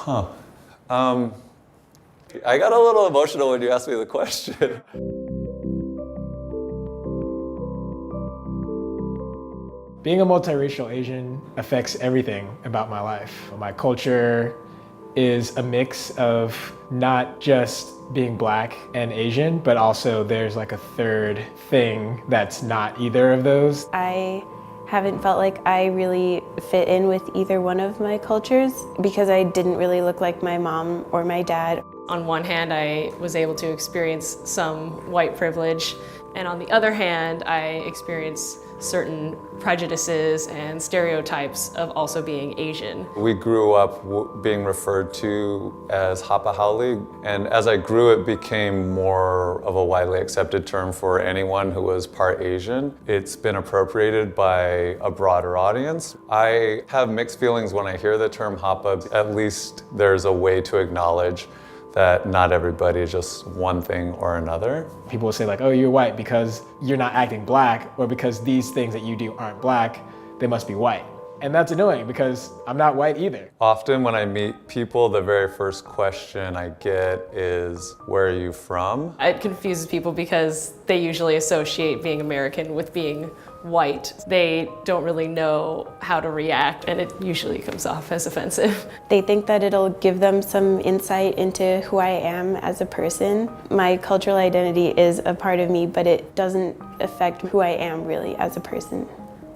I got a little emotional when you asked me the question. Being a multiracial Asian affects everything about my life. My culture is a mix of not just being Black and Asian, but also there's like a third thing that's not either of those. I haven't felt like I really fit in with either one of my cultures because I didn't really look like my mom or my dad. On one hand, I was able to experience some white privilege, and on the other hand, I experienced certain prejudices and stereotypes of also being Asian. We grew up being referred to as Hapa Haole, and as I grew, it became more of a widely accepted term for anyone who was part Asian. It's been appropriated by a broader audience. I have mixed feelings when I hear the term Hapa. At least there's a way to acknowledge that not everybody is just one thing or another. People will say like, oh, you're white because you're not acting Black, or because these things that you do aren't Black, they must be white. And that's annoying because I'm not white either. Often when I meet people, the very first question I get is, where are you from? It confuses people because they usually associate being American with being white. They don't really know how to react, and it usually comes off as offensive. They think that it'll give them some insight into who I am as a person. My cultural identity is a part of me, but it doesn't affect who I am really as a person.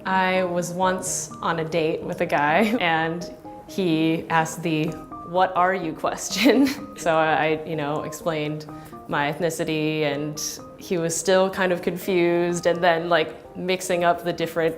I was once on a date with a guy, and he asked the "what are you" question. So I explained my ethnicity, and he was still kind of confused, and then like mixing up the different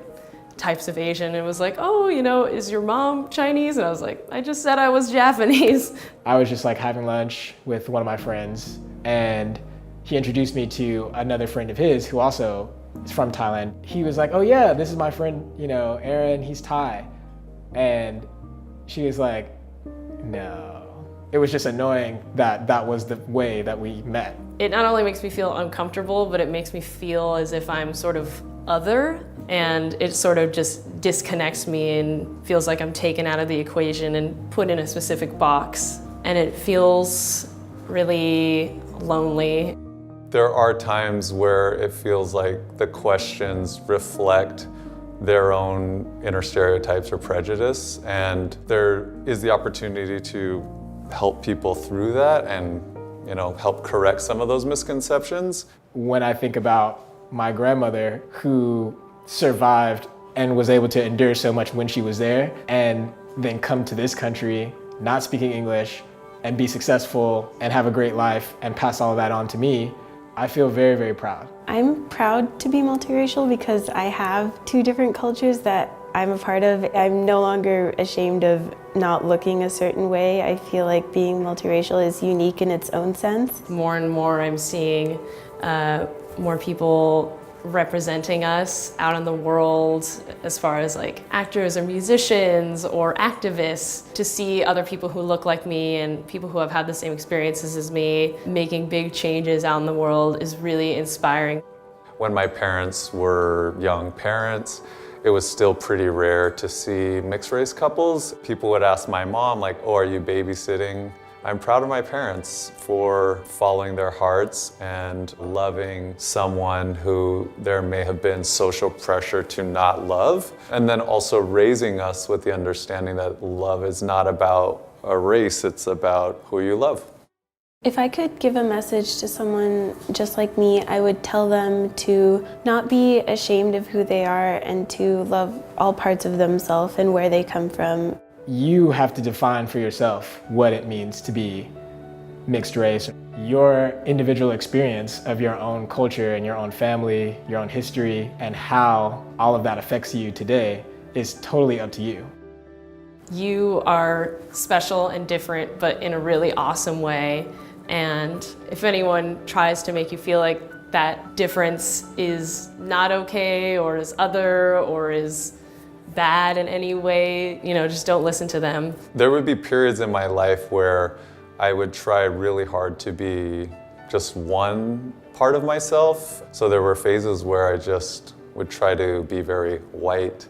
types of Asian, and was like, oh, is your mom Chinese? And I was like, I just said I was Japanese. I was just like having lunch with one of my friends, and he introduced me to another friend of his who also is from Thailand. He was like, oh yeah, this is my friend, Aaron, he's Thai. And she was like, no. It was just annoying that that was the way that we met. It not only makes me feel uncomfortable, but it makes me feel as if I'm sort of other, and it sort of just disconnects me and feels like I'm taken out of the equation and put in a specific box. And it feels really lonely. There are times where it feels like the questions reflect their own inner stereotypes or prejudice, and there is the opportunity to help people through that and help correct some of those misconceptions. When I think about my grandmother who survived and was able to endure so much when she was there, and then come to this country not speaking English and be successful and have a great life and pass all of that on to me, I feel very, very proud. I'm proud to be multiracial because I have two different cultures that I'm a part of. I'm no longer ashamed of not looking a certain way. I feel like being multiracial is unique in its own sense. More and more I'm seeing more people representing us out in the world, as far as like actors or musicians or activists, to see other people who look like me and people who have had the same experiences as me making big changes out in the world is really inspiring. When my parents were young parents, it was still pretty rare to see mixed race couples. People would ask my mom like, oh, are you babysitting? I'm proud of my parents for following their hearts and loving someone who there may have been social pressure to not love, and then also raising us with the understanding that love is not about a race, it's about who you love. If I could give a message to someone just like me, I would tell them to not be ashamed of who they are and to love all parts of themselves and where they come from. You have to define for yourself what it means to be mixed race. Your individual experience of your own culture and your own family, your own history, and how all of that affects you today is totally up to you. You are special and different, but in a really awesome way. And if anyone tries to make you feel like that difference is not okay or is other or is bad in any way, just don't listen to them. There would be periods in my life where I would try really hard to be just one part of myself. So there were phases where I just would try to be very white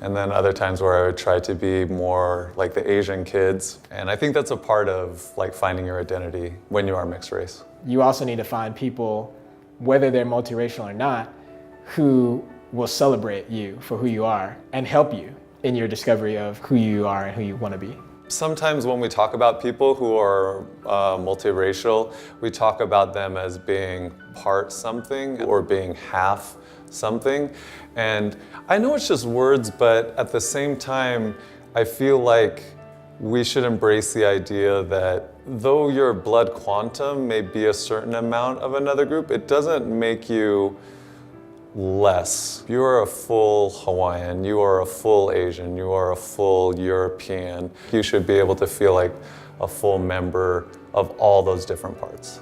And then other times where I would try to be more like the Asian kids. And I think that's a part of like finding your identity when you are mixed race. You also need to find people, whether they're multiracial or not, who will celebrate you for who you are and help you in your discovery of who you are and who you want to be. Sometimes when we talk about people who are multiracial, we talk about them as being part something or being half something. And I know it's just words, but at the same time, I feel like we should embrace the idea that though your blood quantum may be a certain amount of another group, it doesn't make you less. You are a full Hawaiian, you are a full Asian, you are a full European. You should be able to feel like a full member of all those different parts.